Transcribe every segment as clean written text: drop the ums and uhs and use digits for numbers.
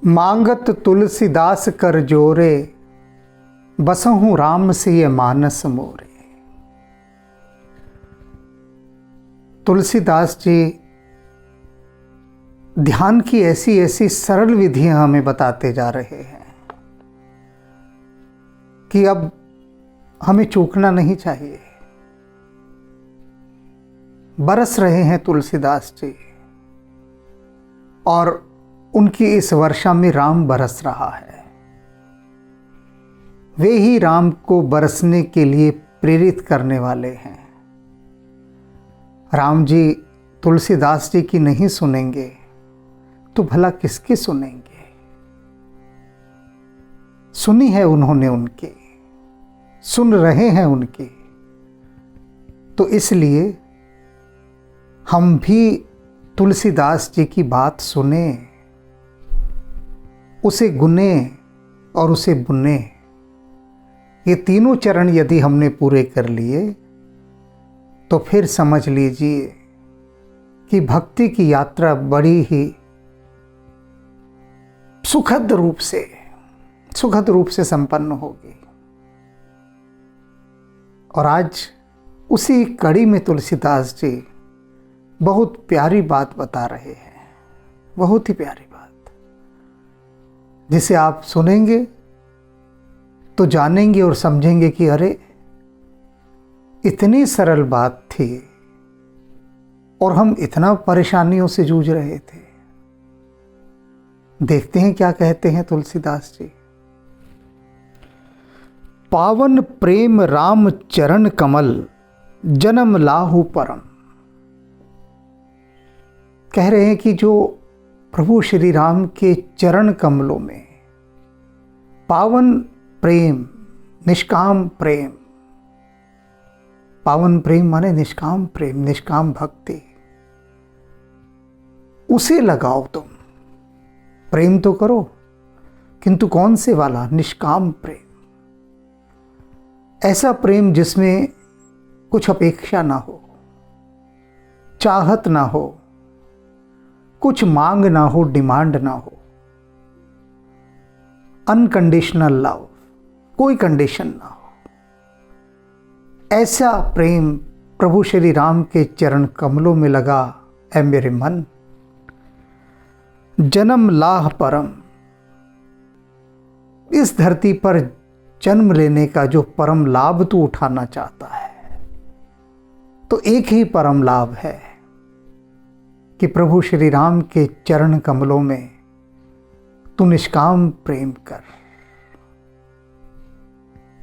मांगत तुलसीदास कर जोरे, बसहूँ राम सिय मानस मोरे। तुलसीदास जी ध्यान की ऐसी ऐसी सरल विधियां हमें बताते जा रहे हैं कि अब हमें चूकना नहीं चाहिए। बरस रहे हैं तुलसीदास जी और उनकी इस वर्षा में राम बरस रहा है। वे ही राम को बरसने के लिए प्रेरित करने वाले हैं। राम जी तुलसीदास जी की नहीं सुनेंगे तो भला किसकी सुनेंगे? सुनी है उन्होंने उनकी, सुन रहे हैं उनकी, तो इसलिए हम भी तुलसीदास जी की बात सुने, उसे गुने और उसे बुने। ये तीनों चरण यदि हमने पूरे कर लिए तो फिर समझ लीजिए कि भक्ति की यात्रा बड़ी ही सुखद रूप से संपन्न होगी। और आज उसी कड़ी में तुलसीदास जी बहुत प्यारी बात बता रहे हैं, बहुत ही प्यारी बात, जिसे आप सुनेंगे तो जानेंगे और समझेंगे कि अरे इतनी सरल बात थी और हम इतना परेशानियों से जूझ रहे थे। देखते हैं क्या कहते हैं तुलसीदास जी। पावन प्रेम राम चरण कमल, जन्म लाहु परम। कह रहे हैं कि जो प्रभु श्री राम के चरण कमलों में पावन प्रेम, निष्काम प्रेम, पावन प्रेम माने निष्काम प्रेम, निष्काम भक्ति, उसे लगाओ तुम। प्रेम तो करो किंतु कौन से वाला? निष्काम प्रेम। ऐसा प्रेम जिसमें कुछ अपेक्षा ना हो, चाहत ना हो, कुछ मांग ना हो, डिमांड ना हो। अनकंडीशनल लव, कोई कंडीशन ना हो। ऐसा प्रेम प्रभु श्री राम के चरण कमलों में लगा है मेरे मन। जन्म लाह परम, इस धरती पर जन्म लेने का जो परम लाभ तू उठाना चाहता है, तो एक ही परम लाभ है कि प्रभु श्री राम के चरण कमलों में तू निष्काम प्रेम कर।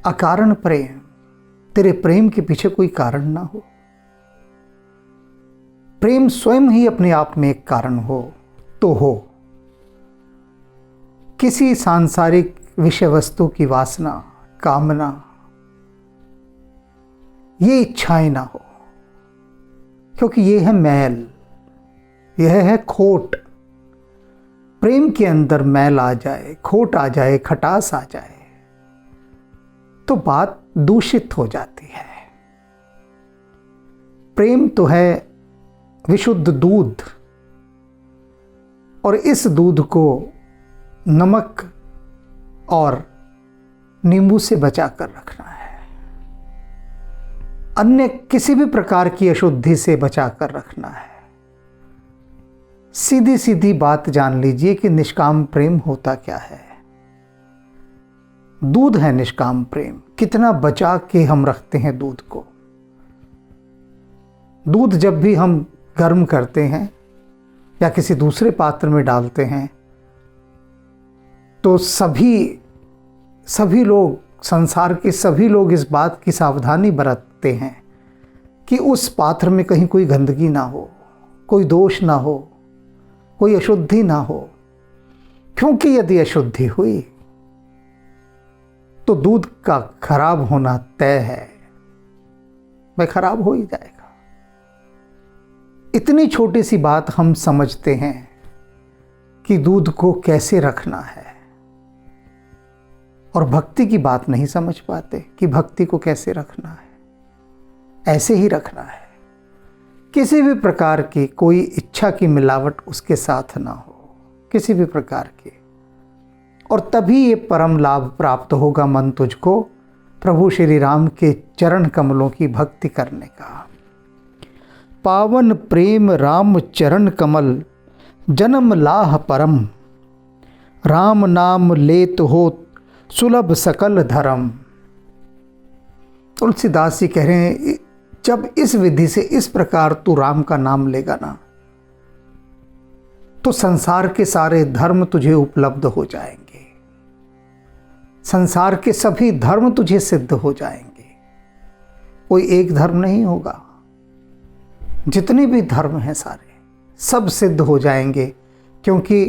अकारण प्रेम, तेरे प्रेम के पीछे कोई कारण ना हो। प्रेम स्वयं ही अपने आप में एक कारण हो तो हो। किसी सांसारिक विषय वस्तु की वासना, कामना, ये इच्छाएं ना हो, क्योंकि ये है मैल, यह है खोट। प्रेम के अंदर मैल आ जाए, खोट आ जाए, खटास आ जाए तो बात दूषित हो जाती है। प्रेम तो है विशुद्ध दूध, और इस दूध को नमक और नींबू से बचा कर रखना है, अन्य किसी भी प्रकार की अशुद्धि से बचा कर रखना है। सीधी सीधी बात जान लीजिए कि निष्काम प्रेम होता क्या है। दूध है निष्काम प्रेम। कितना बचा के हम रखते हैं दूध को। दूध जब भी हम गर्म करते हैं या किसी दूसरे पात्र में डालते हैं तो सभी लोग, संसार के सभी लोग इस बात की सावधानी बरतते हैं कि उस पात्र में कहीं कोई गंदगी ना हो, कोई दोष ना हो, कोई अशुद्धि ना हो। क्योंकि यदि अशुद्धि हुई तो दूध का खराब होना तय है, वह खराब हो ही जाएगा। इतनी छोटी सी बात हम समझते हैं कि दूध को कैसे रखना है, और भक्ति की बात नहीं समझ पाते कि भक्ति को कैसे रखना है। ऐसे ही रखना है, किसी भी प्रकार की कोई इच्छा की मिलावट उसके साथ ना हो, किसी भी प्रकार की। और तभी ये परम लाभ प्राप्त होगा मन तुझको प्रभु श्री राम के चरण कमलों की भक्ति करने का। पावन प्रेम राम चरण कमल जन्म लाह परम, राम नाम लेत होत सुलभ सकल धर्म। तुलसीदास जी कह रहे हैं, जब इस विधि से इस प्रकार तू राम का नाम लेगा ना, तो संसार के सारे धर्म तुझे उपलब्ध हो जाएंगे, संसार के सभी धर्म तुझे सिद्ध हो जाएंगे। कोई एक धर्म नहीं होगा, जितने भी धर्म हैं सारे सब सिद्ध हो जाएंगे, क्योंकि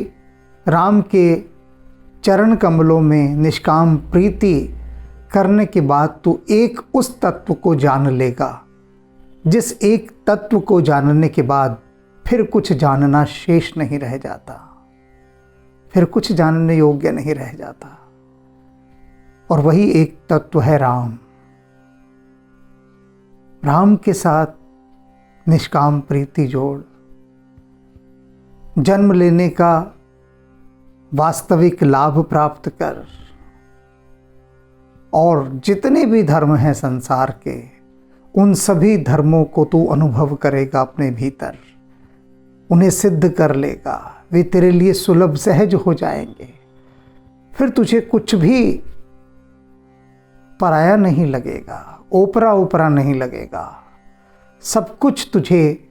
राम के चरण कमलों में निष्काम प्रीति करने के बाद तू एक उस तत्व को जान लेगा, जिस एक तत्व को जानने के बाद फिर कुछ जानना शेष नहीं रह जाता, फिर कुछ जानने योग्य नहीं रह जाता। और वही एक तत्व है राम। राम के साथ निष्काम प्रीति जोड़, जन्म लेने का वास्तविक लाभ प्राप्त कर, और जितने भी धर्म हैं संसार के, उन सभी धर्मों को तू अनुभव करेगा अपने भीतर, उन्हें सिद्ध कर लेगा, वे तेरे लिए सुलभ सहज हो जाएंगे। फिर तुझे कुछ भी पराया नहीं लगेगा, ओपरा ओपरा नहीं लगेगा, सब कुछ तुझे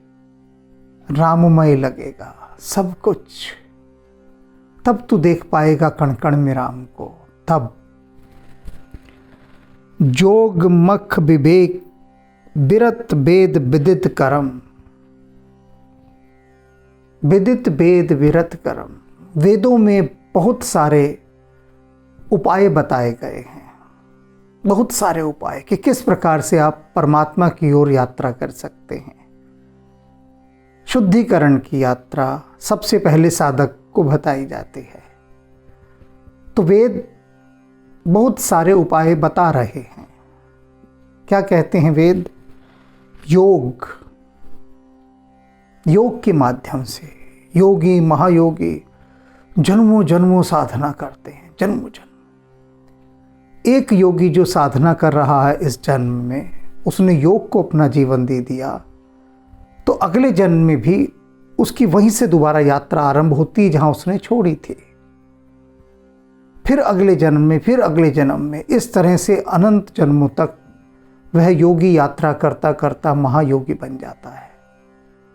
राममय लगेगा, सब कुछ। तब तू देख पाएगा कण कण में राम को। तब जोग मख विवेक बिरत वेद विदित करम, विदित वेद विरत करम। वेदों में बहुत सारे उपाय बताए गए हैं, बहुत सारे उपाय कि किस प्रकार से आप परमात्मा की ओर यात्रा कर सकते हैं। शुद्धिकरण की यात्रा सबसे पहले साधक को बताई जाती है। तो वेद बहुत सारे उपाय बता रहे हैं। क्या कहते हैं वेद? योग, योग के माध्यम से योगी महायोगी जन्मों जन्मों साधना करते हैं, जन्मों जन्म। एक योगी जो साधना कर रहा है इस जन्म में, उसने योग को अपना जीवन दे दिया, तो अगले जन्म में भी उसकी वहीं से दोबारा यात्रा आरंभ होती है जहां उसने छोड़ी थी। फिर अगले जन्म में, फिर अगले जन्म में, इस तरह से अनंत जन्मों तक वह योगी यात्रा करता करता महायोगी बन जाता है।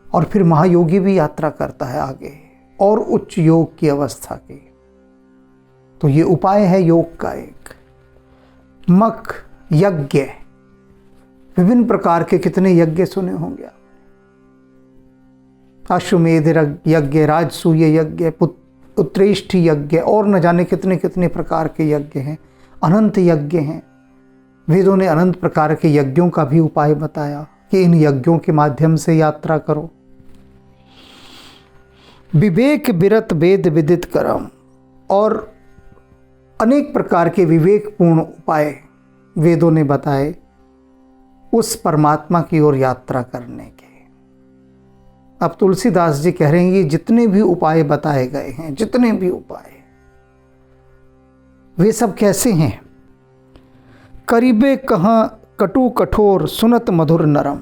और फिर महायोगी भी यात्रा करता है आगे और उच्च योग की अवस्था की। तो ये उपाय है योग का एक। मख यज्ञ, विभिन्न प्रकार के कितने यज्ञ सुने होंगे आपने। अश्वमेध यज्ञ, राजसूय यज्ञ, उत्तरेष्ठी यज्ञ, और न जाने कितने कितने प्रकार के यज्ञ हैं, अनंत यज्ञ हैं। वेदों ने अनंत प्रकार के यज्ञों का भी उपाय बताया कि इन यज्ञों के माध्यम से यात्रा करो। विवेक बिरत वेद विदित करम, और अनेक प्रकार के विवेकपूर्ण उपाय वेदों ने बताए उस परमात्मा की ओर यात्रा करने के। अब तुलसीदास जी कह रहे हैं ये जितने भी उपाय बताए गए हैं, जितने भी उपाय, वे सब कैसे हैं? करीबे कहाँ कटु कठोर सुनत मधुर नरम।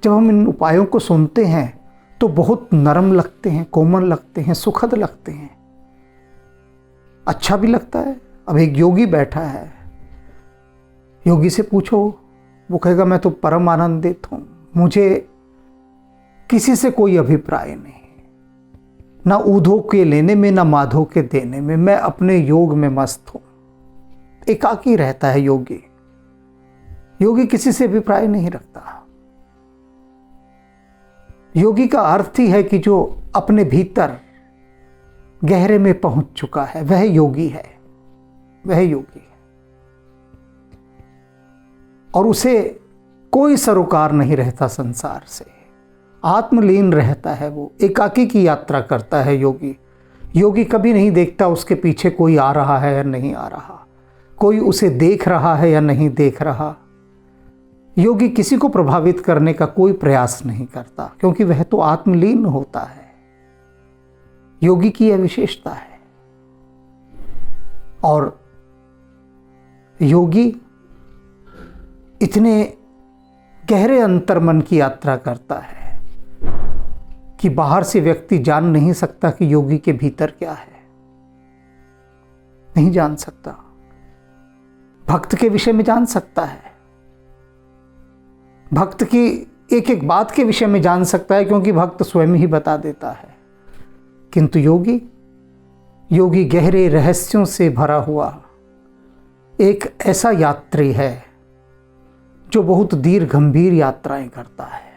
जब हम इन उपायों को सुनते हैं तो बहुत नरम लगते हैं, कोमल लगते हैं, सुखद लगते हैं, अच्छा भी लगता है। अब एक योगी बैठा है, योगी से पूछो, वो कहेगा मैं तो परम आनंदित हूँ, मुझे किसी से कोई अभिप्राय नहीं, ना ऊधो के लेने में ना माधो के देने में, मैं अपने योग में मस्त हूँ। एकाकी रहता है योगी। योगी किसी से अभिप्राय नहीं रखता। योगी का अर्थ ही है कि जो अपने भीतर गहरे में पहुंच चुका है वह योगी है, वह योगी है। और उसे कोई सरोकार नहीं रहता संसार से, आत्मलीन रहता है, वो एकाकी की यात्रा करता है योगी। योगी कभी नहीं देखता उसके पीछे कोई आ रहा है या नहीं आ रहा, कोई उसे देख रहा है या नहीं देख रहा। योगी किसी को प्रभावित करने का कोई प्रयास नहीं करता, क्योंकि वह तो आत्मलीन होता है। योगी की यह विशेषता है। और योगी इतने गहरे अंतर्मन की यात्रा करता है कि बाहर से व्यक्ति जान नहीं सकता कि योगी के भीतर क्या है, नहीं जान सकता। भक्त के विषय में जान सकता है, भक्त की एक एक बात के विषय में जान सकता है, क्योंकि भक्त स्वयं ही बता देता है। किंतु योगी गहरे रहस्यों से भरा हुआ एक ऐसा यात्री है जो बहुत धीर गंभीर यात्राएं करता है,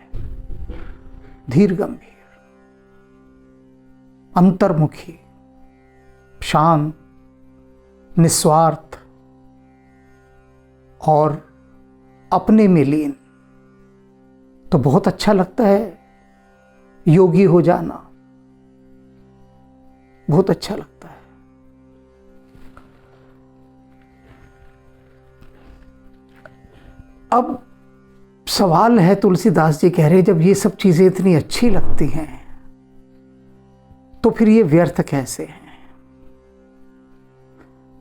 धीर गंभीर, अंतर्मुखी, शांत, निस्वार्थ और अपने में लीन। तो बहुत अच्छा लगता है योगी हो जाना, बहुत अच्छा लगता है। अब सवाल है, तुलसीदास जी कह रहे, जब ये सब चीजें इतनी अच्छी लगती हैं तो फिर ये व्यर्थ कैसे हैं?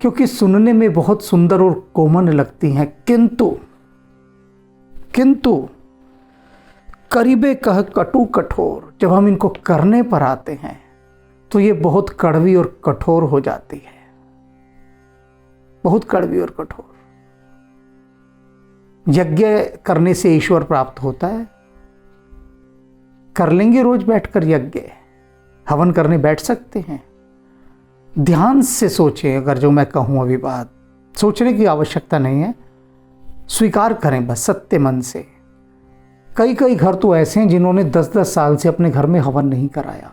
क्योंकि सुनने में बहुत सुंदर और कोमल लगती हैं, किंतु करीबे कह कटु कठोर, जब हम इनको करने पर आते हैं तो ये बहुत कड़वी और कठोर हो जाती है, बहुत कड़वी और कठोर। यज्ञ करने से ईश्वर प्राप्त होता है, कर लेंगे रोज बैठकर यज्ञ, हवन करने बैठ सकते हैं। ध्यान से सोचें, अगर जो मैं कहूं अभी बात, सोचने की आवश्यकता नहीं है, स्वीकार करें बस सत्य मन से। कई घर तो ऐसे हैं जिन्होंने 10-10 साल से अपने घर में हवन नहीं कराया।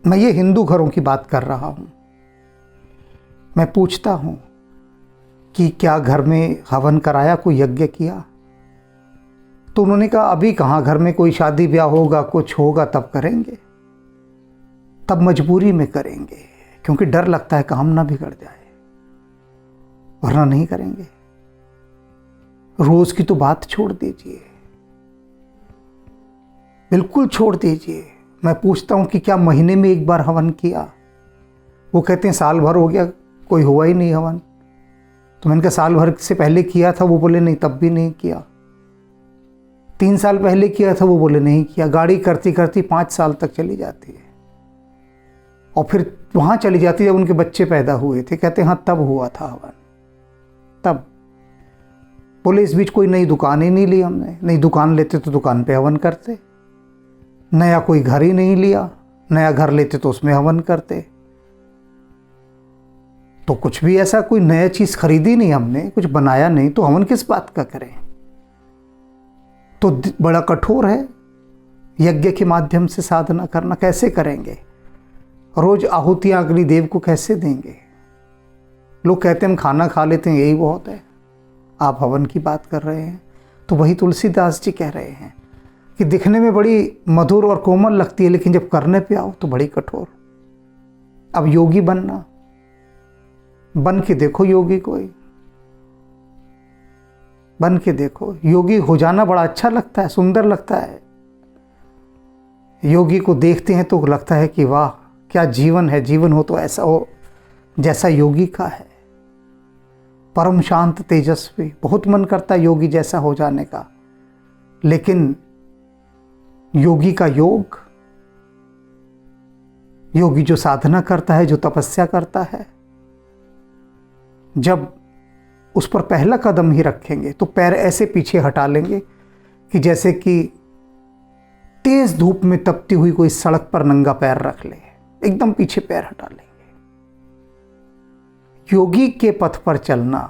मैं ये हिंदू घरों की बात कर रहा हूं। मैं पूछता हूं कि क्या घर में हवन कराया, कोई यज्ञ किया? तो उन्होंने कहा अभी कहाँ, घर में कोई शादी ब्याह होगा, कुछ होगा तब करेंगे, तब मजबूरी में करेंगे, क्योंकि डर लगता है काम ना बिगड़ जाए, वरना नहीं करेंगे। रोज की तो बात छोड़ दीजिए, बिल्कुल छोड़ दीजिए। मैं पूछता हूं कि क्या महीने में एक बार हवन किया? वो कहते हैं साल भर हो गया कोई हुआ ही नहीं हवन। तो मैंने कहा साल भर से पहले किया था? वो बोले नहीं, तब भी नहीं किया। 3 साल पहले किया था? वो बोले नहीं किया। गाड़ी करती करती 5 साल तक चली जाती है और फिर वहां चली जाती है जब उनके बच्चे पैदा हुए थे। कहते हैं हाँ तब हुआ था हवन, तब। बोले इस बीच कोई नई दुकान ही नहीं ली हमने, नई दुकान लेते तो दुकान पे हवन करते, नया कोई घर ही नहीं लिया, नया घर लेते तो उसमें हवन करते। तो कुछ भी ऐसा कोई नया चीज खरीदी नहीं हमने, कुछ बनाया नहीं, तो हवन किस बात का करें? तो बड़ा कठोर है यज्ञ के माध्यम से साधना करना। कैसे करेंगे? रोज आहुतियां अग्निदेव को कैसे देंगे? लोग कहते हैं हम खाना खा लेते हैं, यही बहुत है। आप हवन की बात कर रहे हैं। तो वही तुलसीदास जी कह रहे हैं कि दिखने में बड़ी मधुर और कोमल लगती है, लेकिन जब करने पे आओ तो बड़ी कठोर। अब योगी बनना, बन के देखो योगी, कोई बन के देखो। योगी हो जाना बड़ा अच्छा लगता है, सुंदर लगता है। योगी को देखते हैं तो लगता है कि वाह क्या जीवन है, जीवन हो तो ऐसा हो जैसा योगी का है, परम शांत तेजस्वी। बहुत मन करता है योगी जैसा हो जाने का, लेकिन योगी का योग, योगी जो साधना करता है, जो तपस्या करता है, जब उस पर पहला कदम ही रखेंगे तो पैर ऐसे पीछे हटा लेंगे कि जैसे कि तेज धूप में तपती हुई कोई सड़क पर नंगा पैर रख ले, एकदम पीछे पैर हटा लेंगे। योगी के पथ पर चलना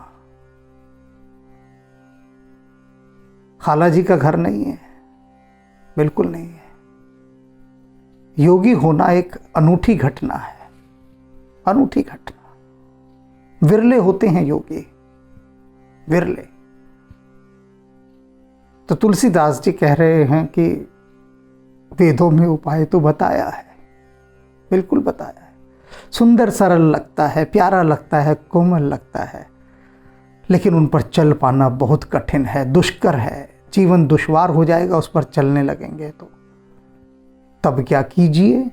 खाला जी का घर नहीं है, बिल्कुल नहीं है। योगी होना एक अनूठी घटना है, अनूठी घटना। विरले होते हैं योगी, विरले। तो तुलसीदास जी कह रहे हैं कि वेदों में उपाय तो बताया है, बिल्कुल बताया है। सुंदर सरल लगता है, प्यारा लगता है, कोमल लगता है, लेकिन उन पर चल पाना बहुत कठिन है, दुष्कर है। जीवन दुश्वार हो जाएगा उस पर चलने लगेंगे तो। तब क्या कीजिए?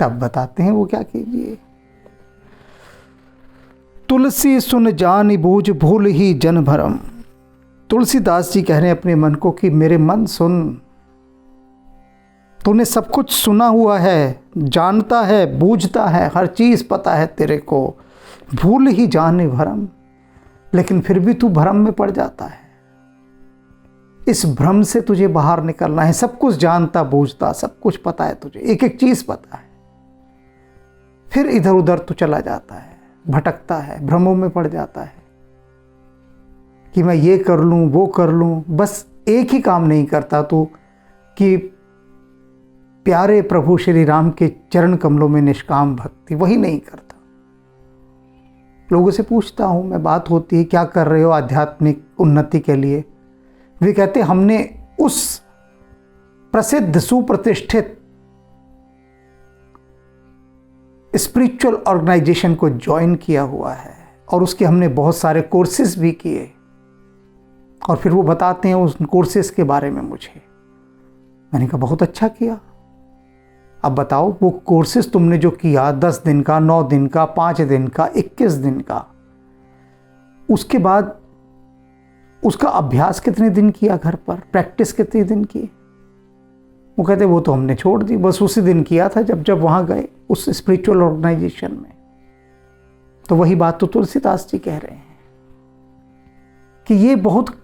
तब बताते हैं वो क्या कीजिए। तुलसी सुन जान बूझ भूल ही जन भरम। तुलसीदास जी कह रहे हैं अपने मन को कि मेरे मन सुन, तूने सब कुछ सुना हुआ है, जानता है, बूझता है, हर चीज़ पता है तेरे को, भूल ही जान भरम, लेकिन फिर भी तू भ्रम में पड़ जाता है। इस भ्रम से तुझे बाहर निकलना है। सब कुछ जानता बूझता, सब कुछ पता है तुझे, एक एक चीज़ पता है, फिर इधर उधर तू चला जाता है, भटकता है, भ्रमों में पड़ जाता है कि मैं ये कर लूँ वो कर लूँ। बस एक ही काम नहीं करता तू कि प्यारे प्रभु श्री राम के चरण कमलों में निष्काम भक्ति, वही नहीं करता। लोगों से पूछता हूँ मैं, बात होती है क्या कर रहे हो आध्यात्मिक उन्नति के लिए, वे कहते हमने उस प्रसिद्ध सुप्रतिष्ठित स्पिरिचुअल ऑर्गेनाइजेशन को ज्वाइन किया हुआ है और उसके हमने बहुत सारे कोर्सेज भी किए, और फिर वो बताते हैं उस कोर्सेज के बारे में मुझे। मैंने कहा बहुत अच्छा किया, अब बताओ वो कोर्सेज तुमने जो किया 10 दिन का, 9 दिन का, 5 दिन का, 21 दिन का, उसके बाद उसका अभ्यास कितने दिन किया घर पर, प्रैक्टिस कितने दिन की। वो कहते वो तो हमने छोड़ दी, बस उसी दिन किया था जब जब वहाँ गए उस स्पिरिचुअल ऑर्गेनाइजेशन में। तो वही बात तो तुलसीदास जी कह रहे हैं कि ये बहुत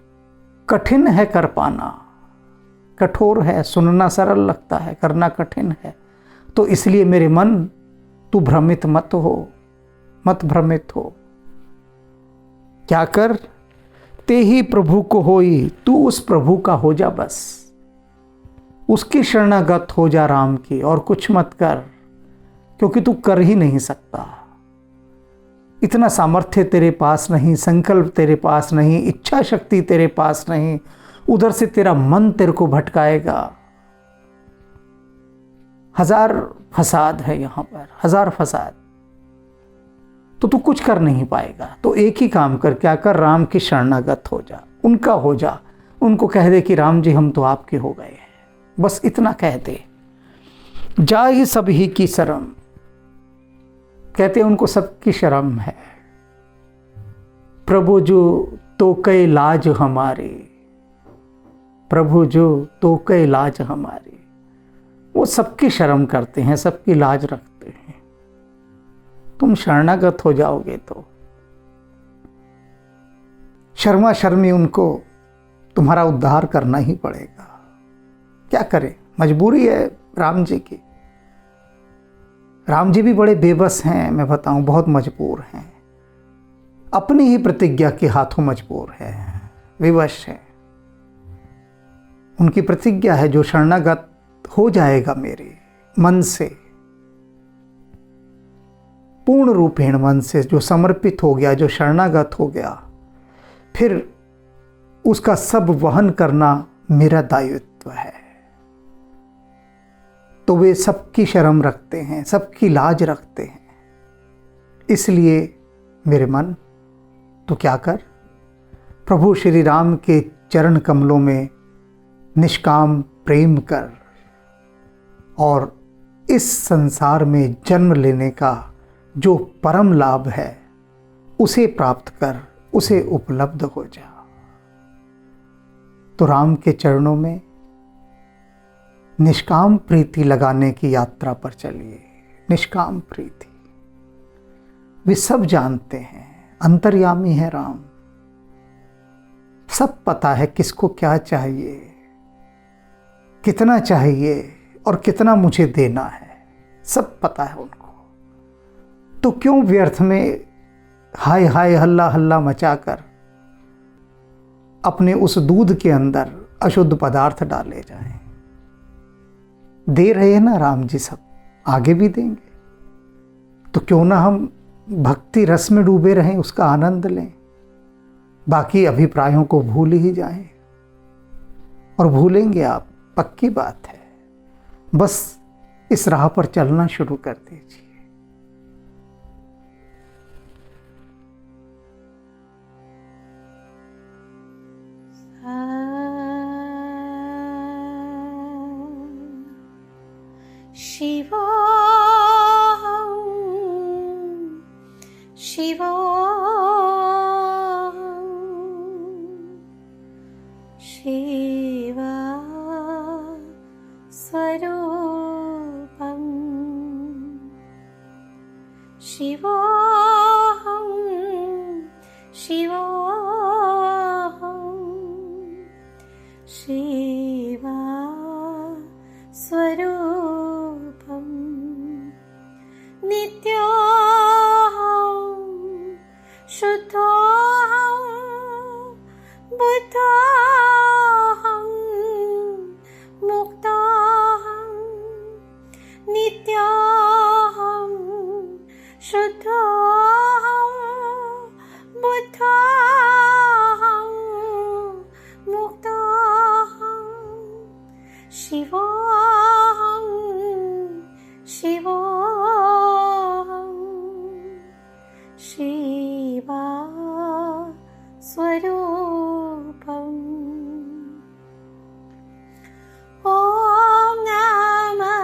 कठिन है कर पाना, कठोर है, सुनना सरल लगता है, करना कठिन है। तो इसलिए मेरे मन तू भ्रमित मत हो, मत भ्रमित हो। क्या कर, ते ही प्रभु को होई, तू उस प्रभु का हो जा, बस उसकी शरणागत हो जा राम की, और कुछ मत कर, क्योंकि तू कर ही नहीं सकता। इतना सामर्थ्य तेरे पास नहीं, संकल्प तेरे पास नहीं, इच्छा शक्ति तेरे पास नहीं, उधर से तेरा मन तेरे को भटकाएगा। हजार फसाद है यहाँ पर, हजार फसाद, तो तू कुछ कर नहीं पाएगा। तो एक ही काम कर, क्या कर, राम की शरणागत हो जा, उनका हो जा, उनको कह दे कि राम जी हम तो आपके हो गए हैं, बस इतना कह दे। जा ही सब ही की शर्म, कहते हैं उनको सबकी शर्म है। प्रभु जो तो कई लाज हमारे, प्रभु जो तो कई लाज हमारी, वो सबकी शर्म करते हैं, सबकी लाज रखते हैं। तुम शरणागत हो जाओगे तो शर्मा शर्मी उनको तुम्हारा उद्धार करना ही पड़ेगा। क्या करें, मजबूरी है राम जी की। राम जी भी बड़े बेबस हैं, मैं बताऊं, बहुत मजबूर हैं, अपनी ही प्रतिज्ञा के हाथों मजबूर है, विवश है। उनकी प्रतिज्ञा है जो शरणागत हो जाएगा मेरे मन से, पूर्ण रूपेण मन से जो समर्पित हो गया, जो शरणागत हो गया, फिर उसका सब वहन करना मेरा दायित्व है। तो वे सबकी शर्म रखते हैं, सबकी लाज रखते हैं। इसलिए मेरे मन तो क्या कर, प्रभु श्री राम के चरण कमलों में निष्काम प्रेम कर, और इस संसार में जन्म लेने का जो परम लाभ है उसे प्राप्त कर, उसे उपलब्ध हो जा। तो राम के चरणों में निष्काम प्रीति लगाने की यात्रा पर चलिए। निष्काम प्रीति, वे सब जानते हैं, अंतर्यामी है राम, सब पता है किसको क्या चाहिए, कितना चाहिए और कितना मुझे देना है, सब पता है उनको। तो क्यों व्यर्थ में हाय हाय हल्ला हल्ला मचाकर अपने उस दूध के अंदर अशुद्ध पदार्थ डाले जाएं। दे रहे हैं ना राम जी, सब आगे भी देंगे, तो क्यों ना हम भक्ति रस में डूबे रहें, उसका आनंद लें, बाकी अभिप्रायों को भूल ही जाएं। और भूलेंगे आप, पक्की बात है, बस इस राह पर चलना शुरू कर दीजिए। शिवोऽहं शिवोऽहं शिवोऽहं शिवा स्वरूपं नित्योऽहं शुद्धोऽहं बुद्धोऽहं मुक्तोऽहं नित्योऽहं शुद्धोऽहं बुद्धोऽहं मुक्तोऽहं शिवोऽहं शिवोऽहं शिवा स्वरूपम् ॐ नमः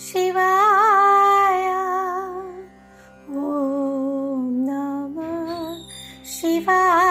शिवाय ॐ नमः शिवाय